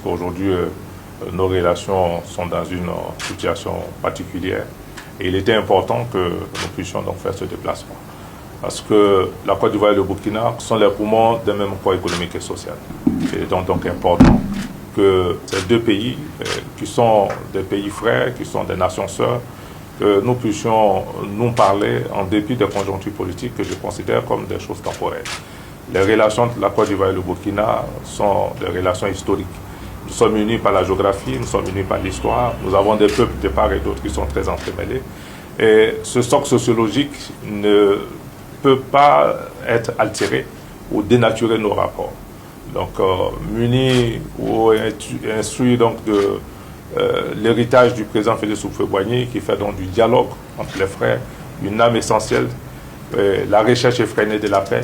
Aujourd'hui, nos relations sont dans une situation particulière et il était important que nous puissions donc faire ce déplacement. Parce que la Côte d'Ivoire et le Burkina sont les poumons d'un même corps économique et social. Il est donc important que ces deux pays, qui sont des pays frères, qui sont des nations sœurs, que nous puissions nous parler en dépit des conjonctures politiques que je considère comme des choses temporaires. Les relations entre la Côte d'Ivoire et le Burkina sont des relations historiques. Nous sommes unis par la géographie, nous sommes unis par l'histoire, nous avons des peuples de part et d'autre qui sont très entremêlés. Et ce socle sociologique ne peut pas être altéré ou dénaturer nos rapports. Donc, munis ou instruits donc de l'héritage du président Félix Houphouët-Boigny, qui fait donc du dialogue entre les frères, une âme essentielle, la recherche effrénée de la paix,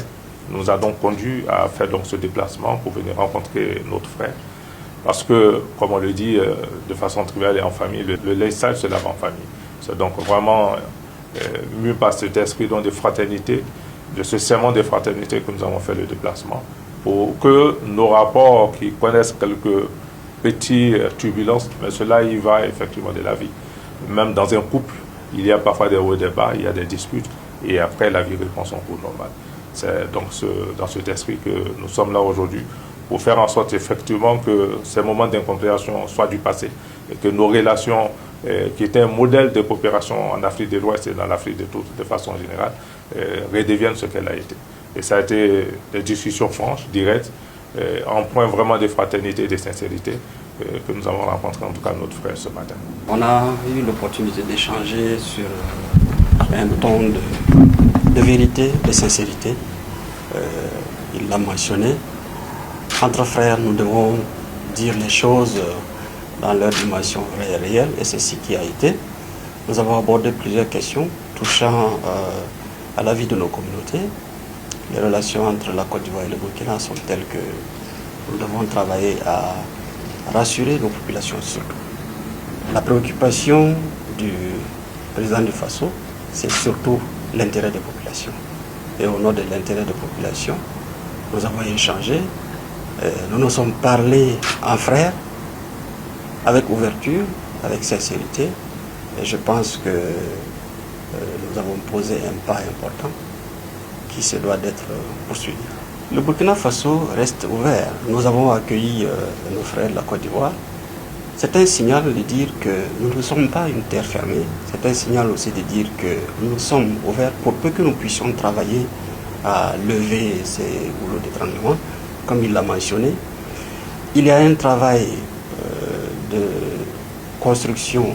nous a donc conduit à faire donc ce déplacement pour venir rencontrer notre frère. Parce que, comme on le dit de façon triviale et en famille, le lait sale se lave en famille. C'est donc vraiment mu par cet esprit donc de fraternité, de ce serment de fraternité que nous avons fait le déplacement, pour que nos rapports qui connaissent quelques petites turbulences, mais cela y va effectivement de la vie. Même dans un couple, il y a parfois des hauts et des bas, il y a des disputes, et après la vie reprend son cours normal. C'est donc dans cet esprit que nous sommes là aujourd'hui, pour faire en sorte effectivement que ces moments d'incompréhension soient du passé, et que nos relations, qui étaient un modèle de coopération en Afrique de l'Ouest et dans l'Afrique de façon générale, redeviennent ce qu'elle a été. Et ça a été des discussions franches, directes, en point vraiment de fraternité et de sincérité que nous avons rencontré en tout cas notre frère ce matin. On a eu l'opportunité d'échanger sur un ton de vérité, de sincérité. Il l'a mentionné. Entre frères, nous devons dire les choses dans leur dimension vraie et réelle, et c'est ce qui a été. Nous avons abordé plusieurs questions touchant à la vie de nos communautés. Les relations entre la Côte d'Ivoire et le Burkina sont telles que nous devons travailler à rassurer nos populations surtout. La préoccupation du président du Faso, c'est surtout l'intérêt des populations. Et au nom de l'intérêt des populations, nous avons échangé, nous nous sommes parlé en frères, avec ouverture, avec sincérité, et je pense que nous avons posé un pas important qui se doit d'être poursuivi. Le Burkina Faso reste ouvert. Nous avons accueilli nos frères de la Côte d'Ivoire. C'est un signal de dire que nous ne sommes pas une terre fermée. C'est un signal aussi de dire que nous sommes ouverts pour peu que nous puissions travailler à lever ces boulots d'étranglement. Comme il l'a mentionné, il y a un travail de construction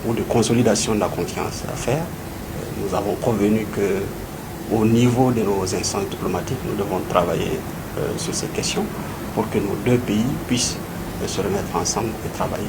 ou de consolidation de la confiance à faire. Nous avons convenu qu'au niveau de nos instances diplomatiques, nous devons travailler sur ces questions pour que nos deux pays puissent se remettre ensemble et travailler.